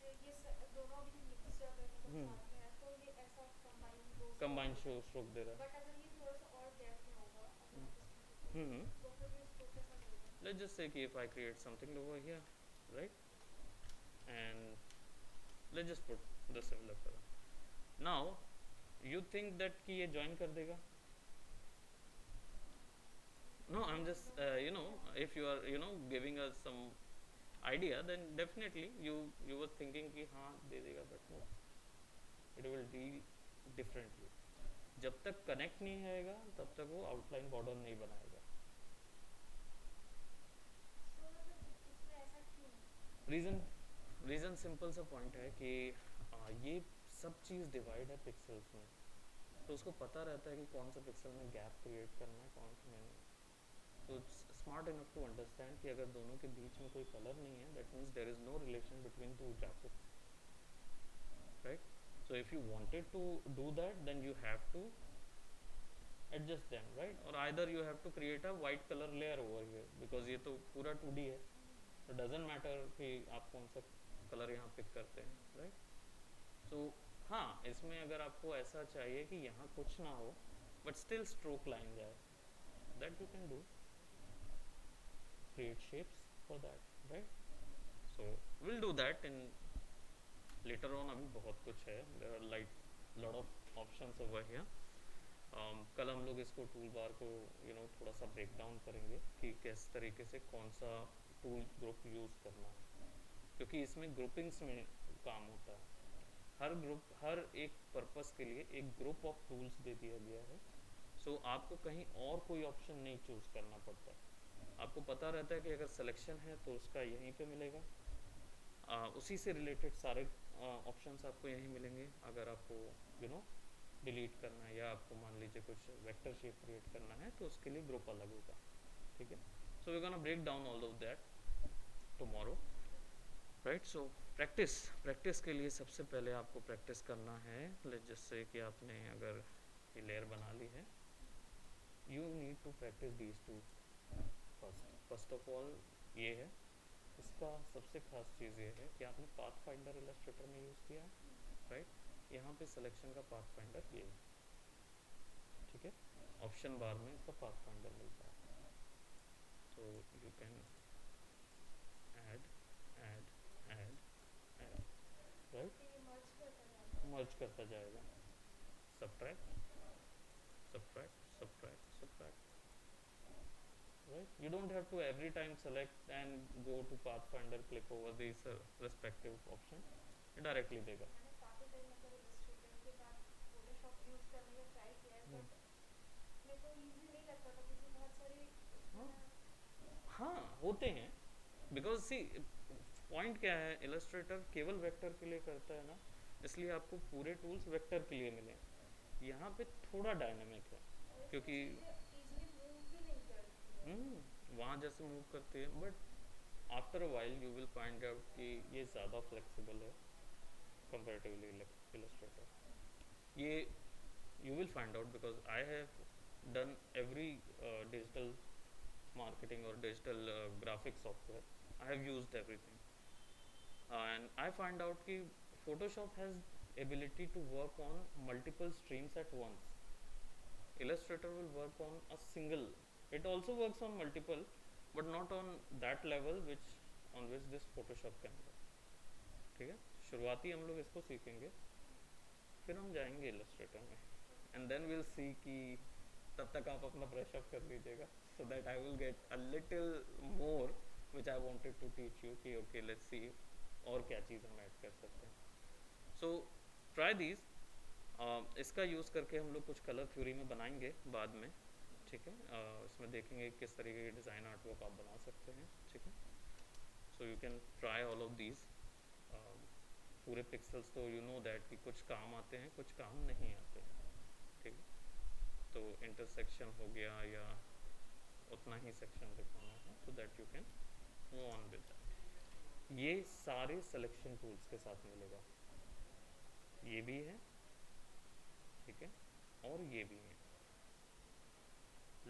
एक ये इससे दोनों भी मिक्सचर है मतलब साथ में है तो ये ऐसा कंबाइन दो कंबाइन शो स्ट्रोक दे रहा बट अगर ये थोड़ा सा और डेप्थ में होगा अगर आप इसमें है. तो फिर ये स्ट्रोक कैसा मिलेगा Let's just say कि if I create something over here, right, and let's just put the similar color. Now you think that कि ये join कर देगा? No, I'm just if you are giving us some idea, then definitely you were thinking कि हाँ दे देगा, but no, it will deal differently. जब तक connect नहीं होएगा तब तक वो आउटलाइन बॉर्डर नहीं बनाएगा. तो मतलब इसमें ऐसा क्यों रीज़न सिंपल सा पॉइंट है कि ये सब चीज़ डिवाइड है पिक्सल्स में, तो उसको पता रहता है कि कौन सा पिक्सल में गैप क्रिएट करना है, कौन से में नहीं. तो it's smart enough to understand कि अगर दोनों के बीच में कोई कलर नहीं है, that means there is no relation between two graphics, right. So if you wanted to do that, then you have to adjust them, right, or either you have to create a white color layer over here, because ये तो पूरा 2D है, तो doesn't matter कि आप कौन सा colour यहाँ पिक करते हैं, राइट. सो हाँ, इसमें अगर आपको ऐसा चाहिए कि यहाँ कुछ ना हो बट स्टिल स्ट्रोक लाइन जाए, that you can do, create shapes for that, right. So we'll do that in later on. अभी बहुत कुछ है, there are like lot of options over here. कल हम लोग इसको टूल बार को थोड़ा सा ब्रेक डाउन करेंगे कि किस तरीके से कौन सा टूल ग्रुप यूज़ करना है, क्योंकि इसमें ग्रुपिंग्स में काम होता है. हर एक पर्पस के लिए एक ग्रुप ऑफ टूल्स दे दिया गया है. सो आपको कहीं और कोई ऑप्शन नहीं चूज़ करना पड़ता. आपको पता रहता है कि अगर सिलेक्शन है तो उसका यहीं पे मिलेगा, उसी से रिलेटेड सारे ऑप्शंस आपको यहीं मिलेंगे. अगर आपको डिलीट करना है या आपको मान लीजिए कुछ वेक्टर शेप क्रिएट करना है तो उसके लिए ग्रुप अलग होगा, ठीक है. So we gonna break down all of that tomorrow, right. So practice के लिए सबसे पहले आपको प्रैक्टिस करना है. लेट्स जस्ट से कि आपने अगर ये लेयर बना ली है, you need to practise these two first of all. ये है, इसका सबसे खास चीज़ ये है कि आपने पाथ फाइंडर इलस्ट्रेटर में यूज़ किया है, राइट. यहाँ पे सिलेक्शन का पाथ फाइंडर ये है, ठीक है. ऑप्शन बार में इसका पाथ फाइंडर मिलता है. तो you can add add add add, right. ये मर्ज करता जाता है मर्ज करता जाएगा, subtract subtract subtract subtract, right. You don't have to every time select and go to pathfinder, click over these respective option, ये directly देगा. मैंने काफ़ी टाइम मतलब इलस्ट्रेटर के बाद फोटोशॉप यूज़ करने का ट्राई किया है बट मेरे को इजी नहीं लगता था क्योंकि बहुत सारी उसमें हाँ होते हैं, बिकॉज सी पॉइंट क्या है, इलस्ट्रेटर केवल वेक्टर के लिए करता है ना, इसलिए आपको पूरे टूल्स वेक्टर के लिए मिले. यहाँ पे थोड़ा डायनामिक है क्योंकि इजीली मूव भी नहीं करती है वहाँ जैसे मूव करते हैं, but after a while you will find out कि ये ज़्यादा फ्लेक्सिबल है कंपेरेटिवली इलस्ट्रेटर. ये you will find out because I have done every digital marketing or digital graphic software. I have used everything, and I find out कि Photoshop has ability to work on multiple streams at once. Illustrator will work on a single. It also works on multiple, but not on that level on which this Photoshop can work. ठीक है, शुरुआती हम लोग इसको सीखेंगे, फिर हम जाएंगे इलस्ट्रेटर में, एंड देन विल सी कि तब तक आप अपना ब्रश अप कर लीजिएगा, so that I will get a little more which I wanted to teach you कि ओके लेट्स सी और क्या चीज़ हम ऐड कर सकते हैं। सो ट्राई दीज, इसका यूज़ करके हम लोग कुछ कलर थ्योरी में बनाएंगे बाद में, ठीक है। इसमें देखेंगे किस तरीके के डिज़ाइन आर्ट वर्क आप बना सकते हैं, ठीक है। सो you can try all of these. पूरे पिक्सल्स तो यू नो दैट कि कुछ काम आते हैं कुछ काम नहीं आते हैं, ठीक है। तो इंटरसेक्शन हो गया या उतना ही सेक्शन दिखाना है, तो that you can move on with that. ये सारे सिलेक्शन टूल्स के साथ मिलेगा, ये भी है, ठीक है, और ये भी है।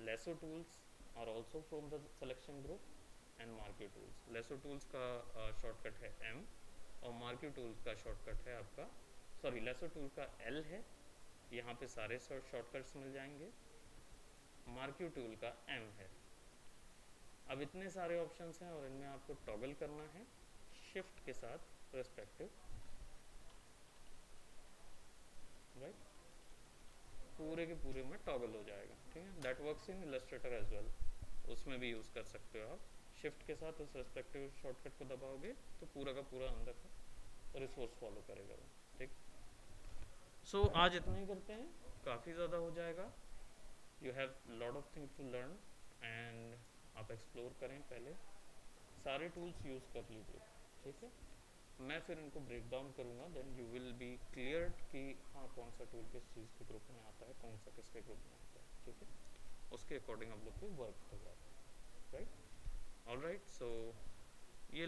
Lasso tools are also from the selection group and marquee tools. Lasso tools का शॉर्टकट है M, और मार्क्यू टूल्स का शॉर्टकट है आपका, सॉरी लेसो टूल का L है, यहाँ पे सारे शॉर्टकट्स मिल जाएंगे। मार्क्यू टूल का M है। अब इतने सारे ऑप्शंस हैं और इनमें आपको टॉगल करना है शिफ्ट के साथ रिस्पेक्टिव, राइट, पूरे के पूरे में टॉगल हो जाएगा, ठीक है। That works in Illustrator as well, उसमें भी यूज़ कर सकते हो आप। शिफ्ट के साथ उस रेस्पेक्टिव शॉर्टकट को दबाओगे तो पूरा का पूरा अंदर का रिसोर्स फॉलो करेगा वो, ठीक। सो आज इतना ही करते हैं, काफ़ी ज़्यादा हो जाएगा। You have lot of things to learn, and आप एक्सप्लोर करें, पहले सारे टूल्स यूज़ कर लीजिए, ठीक है। मैं फिर इनको ब्रेक डाउन करूँगा, then you will be clear कि हाँ कौन सा टूल किस चीज़ के ग्रुप में आता है, कौन सा किसके ग्रुप में आता है, ठीक है। उसके अकॉर्डिंग आप लोग को वर्क होगा, राइट। ऑल राइट, सो ये